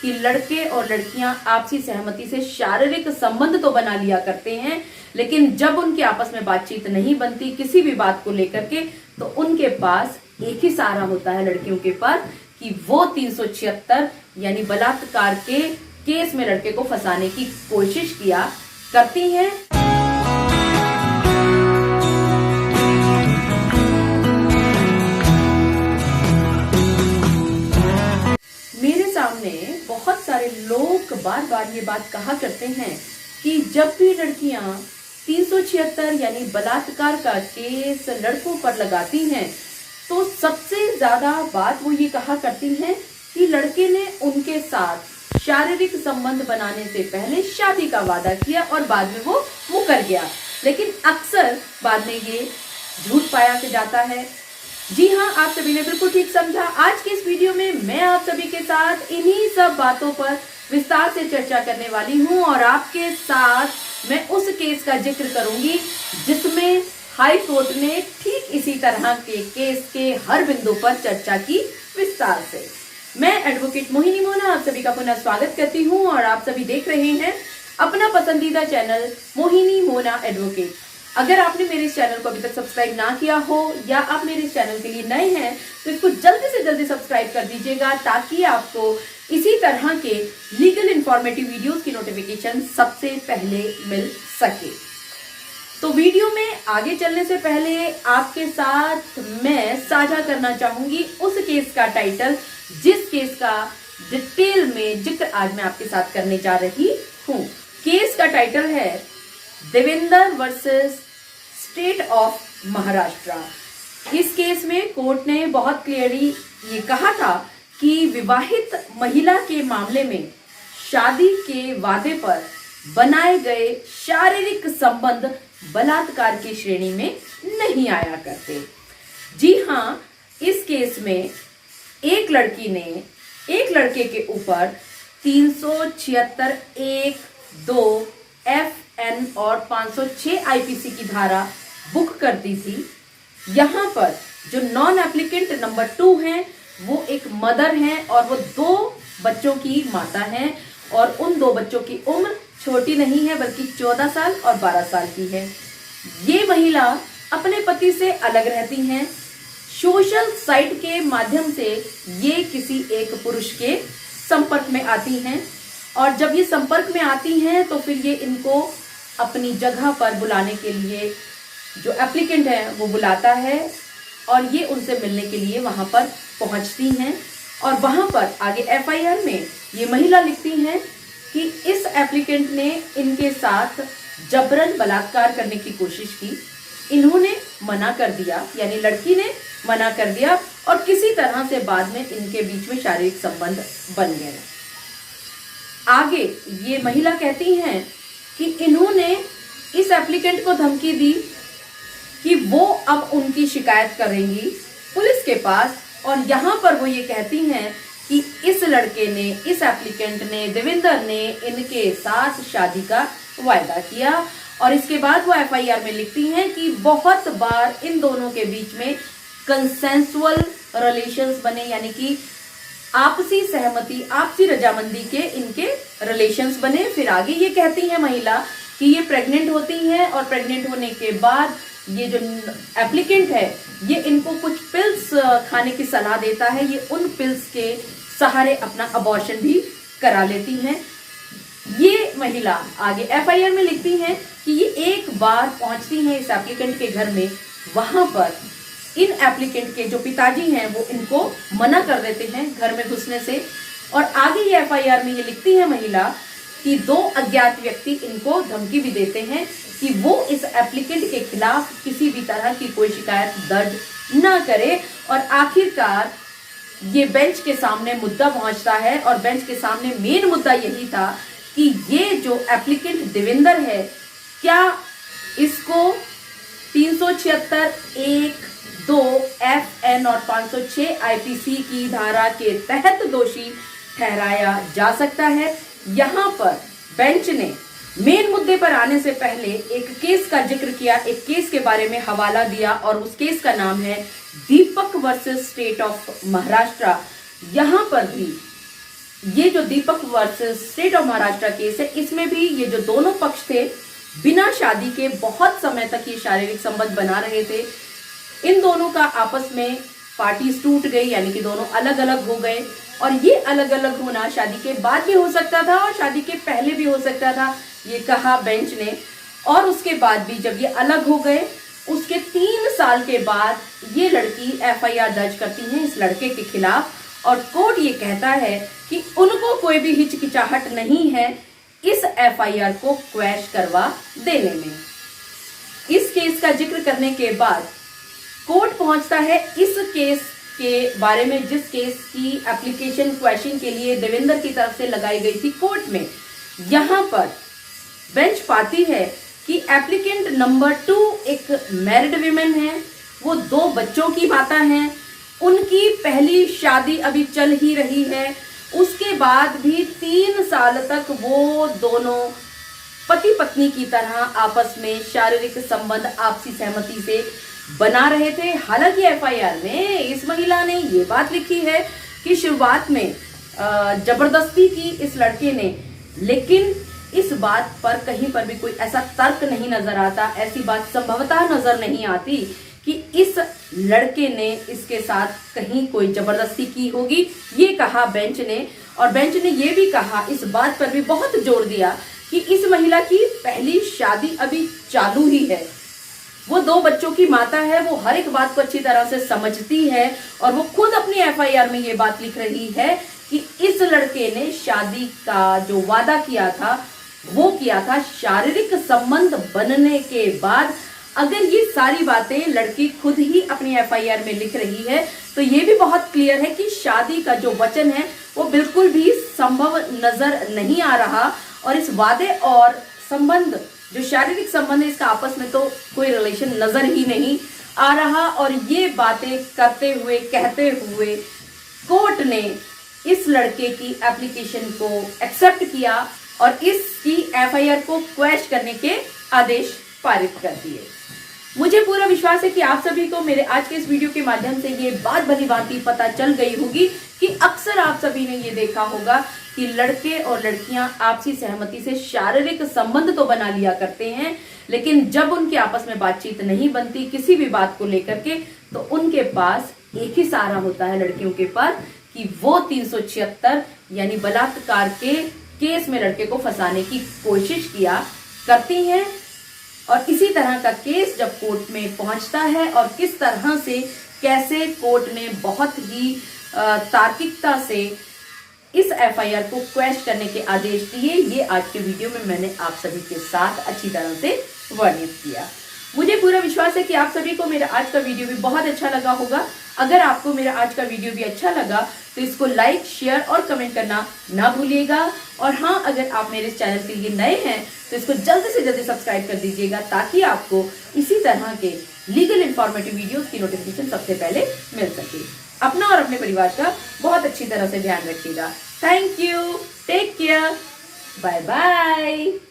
कि लड़के और लड़कियां आपसी सहमति से शारीरिक संबंध तो बना लिया करते हैं, लेकिन जब उनके आपस में बातचीत नहीं बनती किसी भी बात को लेकर के, तो उनके पास एक ही सहारा होता है लड़कियों के पास कि वो 376 यानी बलात्कार के केस में लड़के को फंसाने की कोशिश किया करती हैं। मेरे सामने बहुत सारे लोग बार बार ये बात कहा करते हैं कि जब भी लड़कियां 376 यानी बलात्कार का केस लड़कों पर लगाती हैं तो सबसे ज्यादा बात वो ये कहा करती हैं कि लड़के ने उनके साथ शारीरिक संबंध बनाने से पहले शादी का वादा किया और बाद में वो मुकर गया, लेकिन अक्सर बाद में ये झूठ पाया जाता है। जी हाँ, आप सभी ने बिल्कुल ठीक समझा। आज के इस वीडियो में मैं आप सभी के साथ इन्हीं सब बातों पर विस्तार से चर्चा करने वाली हूँ और आपके साथ मैं उस केस का जिक्र करूंगी जिसमें हाई कोर्ट ने ठीक इसी तरह के केस के हर बिंदु पर चर्चा की विस्तार से। मैं एडवोकेट मोहिनी मोना आप सभी का पुनः स्वागत करती हूँ और आप सभी देख रहे हैं अपना पसंदीदा चैनल मोहिनी मोना एडवोकेट। अगर आपने मेरे इस चैनल को अभी तक सब्सक्राइब ना किया हो या आप मेरे इस चैनल के लिए नए हैं तो इसको जल्दी से जल्दी सब्सक्राइब कर दीजिएगा ताकि आपको इसी तरह के लीगल इंफॉर्मेटिव वीडियोस की नोटिफिकेशन सबसे पहले मिल सके। तो वीडियो में आगे चलने से पहले आपके साथ मैं साझा करना चाहूंगी उस केस का टाइटल जिस केस का डिटेल में जिक्र आज मैं आपके साथ करने जा रही हूँ। केस का टाइटल है Devendra versus state of Maharashtra. इस केस में कोर्ट ने बहुत क्लियरली ये कहा था कि विवाहित महिला के मामले में शादी के वादे पर बनाए गए शारीरिक संबंध बलात्कार की श्रेणी में नहीं आया करते। जी हाँ, इस केस में एक लड़की ने एक लड़के के ऊपर 376 1, 2 FN और 506 IPC की धारा बुक कर दी थी। यहाँ पर जो नॉन एप्लीकेंट नंबर 2 हैं वो एक मदर हैं और वो 2 बच्चों की माता हैं और उन 2 बच्चों की उम्र छोटी नहीं है बल्कि 14 साल और 12 साल की है। ये महिला अपने पति से अलग रहती हैं। सोशल साइट के माध्यम से ये किसी एक पुरुष के संपर्क में आती हैं और जब ये संपर्क में आती हैं तो फिर ये इनको अपनी जगह पर बुलाने के लिए जो एप्लीकेंट है वो बुलाता है और ये उनसे मिलने के लिए वहां पर पहुंचती हैं और वहां पर आगे FIR में ये महिला लिखती हैं कि इस एप्लीकेंट ने इनके साथ जबरन बलात्कार करने की कोशिश की, इन्होंने मना कर दिया यानी लड़की ने मना कर दिया और किसी तरह से बाद में इनके बीच में शारीरिक संबंध बन गए। आगे ये महिला कहती हैं कि इन्होंने इस एप्लीकेंट को धमकी दी कि वो अब उनकी शिकायत करेंगी पुलिस के पास और यहाँ पर वो ये कहती हैं कि इस लड़के ने इस एप्लीकेंट ने देवेंद्र ने इनके साथ शादी का वायदा किया और इसके बाद वो FIR में लिखती हैं कि बहुत बार इन दोनों के बीच में कंसेंसुअल रिलेशंस बने यानी कि आपसी सहमति आपसी रजामंदी के इनके रिलेशंस बने। फिर आगे ये कहती है महिला कि ये प्रेग्नेंट होती हैं और प्रेग्नेंट होने के बाद ये जो एप्लीकेंट है ये इनको कुछ पिल्स खाने की सलाह देता है, ये उन पिल्स के सहारे अपना अबॉर्शन भी करा लेती हैं। ये महिला आगे FIR में लिखती हैं कि ये एक बार पहुंचती हैं इस एप्लीकेंट के घर में, वहां पर इन एप्लीकेंट के जो पिताजी हैं वो इनको मना कर देते हैं घर में घुसने से और आगे ये FIR में ये लिखती है महिला कि 2 अज्ञात व्यक्ति इनको धमकी भी देते हैं कि वो इस एप्लीकेंट के खिलाफ किसी भी तरह की कोई शिकायत दर्ज ना करे और आखिरकार ये बेंच के सामने मुद्दा पहुंचता है और बेंच के सामने मेन मुद्दा यही था कि ये जो एप्लीकेंट देवेंद्र है क्या इसको 376 1, 2 FN और 506 IPC की धारा के तहत दोषी ठहराया जा सकता है। यहाँ पर बेंच ने मेन मुद्दे पर आने से पहले एक केस का जिक्र किया, एक केस के बारे में हवाला दिया और उस केस का नाम है Deepak versus state of Maharashtra. यहाँ पर भी ये जो Deepak versus state of Maharashtra case है, इसमें भी ये जो दोनों पक्ष थे बिना शादी के बहुत समय तक ये शारीरिक संबंध बना रहे थे। इन दोनों का आपस में पार्टीज टूट गई, यानी कि दोनों अलग अलग हो गए। और ये अलग अलग होना शादी के बाद भी हो सकता था और शादी के पहले भी हो सकता था, ये कहा बेंच ने। और उसके बाद भी जब ये अलग हो गए, उसके 3 साल के बाद ये लड़की एफआईआर दर्ज करती है इस लड़के के खिलाफ। और कोर्ट ये कहता है कि उनको कोई भी हिचकिचाहट नहीं है इस एफआईआर को क्वैश करवा देने में। इस केस का जिक्र करने के बाद कोर्ट पहुंचता है इस केस के बारे में, जिस केस की एप्लीकेशन क्वैशिंग के लिए देवेंद्र की तरफ से लगाई गई थी कोर्ट में। यहां पर बेंच पाती है कि एप्लीकेंट नंबर 2 एक मैरिड विमेन है, वो 2 बच्चों की माता हैं, उनकी पहली शादी अभी चल ही रही है। उसके बाद भी 3 साल तक वो दोनों पति पत्नी की तरह आपस में शारीरिक संबंध आपसी सहमति से बना रहे थे। हालांकि एफआईआर में इस महिला ने ये बात लिखी है कि शुरुआत में जबरदस्ती की इस लड़के ने, लेकिन इस बात पर कहीं पर भी कोई ऐसा तर्क नहीं नजर आता, ऐसी बात संभवतः नजर नहीं आती कि इस लड़के ने इसके साथ कहीं कोई जबरदस्ती की होगी, ये कहा बेंच ने। और बेंच ने ये भी कहा, इस बात पर भी बहुत जोर दिया कि इस महिला की पहली शादी अभी चालू ही है, वो 2 बच्चों की माता है, वो हर एक बात को अच्छी तरह से समझती है। और वो खुद अपनी एफआईआर में ये बात लिख रही है कि इस लड़के ने शादी का जो वादा किया था वो किया था शारीरिक संबंध बनने के बाद। अगर ये सारी बातें लड़की खुद ही अपनी एफआईआर में लिख रही है तो ये भी बहुत क्लियर है कि शादी का जो वचन है वो बिल्कुल भी संभव नजर नहीं आ रहा। और इस वादे और संबंध, जो शारीरिक संबंध है, इसका आपस में तो कोई रिलेशन नजर ही नहीं आ रहा। और ये बातें करते हुए कहते हुए कोर्ट ने इस लड़के की एप्लीकेशन को एक्सेप्ट किया और इसकी एफआईआर को क्वैश करने के आदेश पारित कर दिए। मुझे पूरा विश्वास है कि आप सभी को मेरे आज के इस वीडियो के माध्यम से ये बात भली भांति पता चल गई होगी कि अक्सर आप सभी ने ये देखा होगा कि लड़के और लड़कियां आपसी सहमति से शारीरिक संबंध तो बना लिया करते हैं, लेकिन जब उनके आपस में बातचीत नहीं बनती किसी भी बात को लेकर के, तो उनके पास एक ही सहारा होता है लड़कियों के पास कि वो 376 यानी बलात्कार के केस में लड़के को फंसाने की कोशिश किया करती हैं। और इसी तरह का केस जब कोर्ट में पहुंचता है और किस तरह से कैसे कोर्ट ने बहुत ही तार्किकता से इस एफआईआर को क्वैश करने के आदेश दिए, ये आज के वीडियो में मैंने आप सभी के साथ अच्छी तरह से वर्णित किया। मुझे पूरा विश्वास है कि आप सभी को मेरा आज का वीडियो भी बहुत अच्छा लगा होगा। अगर आपको मेरा आज का वीडियो भी अच्छा लगा तो इसको लाइक, शेयर और कमेंट करना ना भूलिएगा। और हाँ, अगर आप मेरे चैनल के लिए नए हैं तो इसको जल्दी से जल्दी सब्सक्राइब कर दीजिएगा ताकि आपको इसी तरह के लीगल इंफॉर्मेटिव वीडियोस की नोटिफिकेशन सबसे पहले मिल सके। अपना और अपने परिवार का बहुत अच्छी तरह से ध्यान रखिएगा। Thank you, take care, bye bye.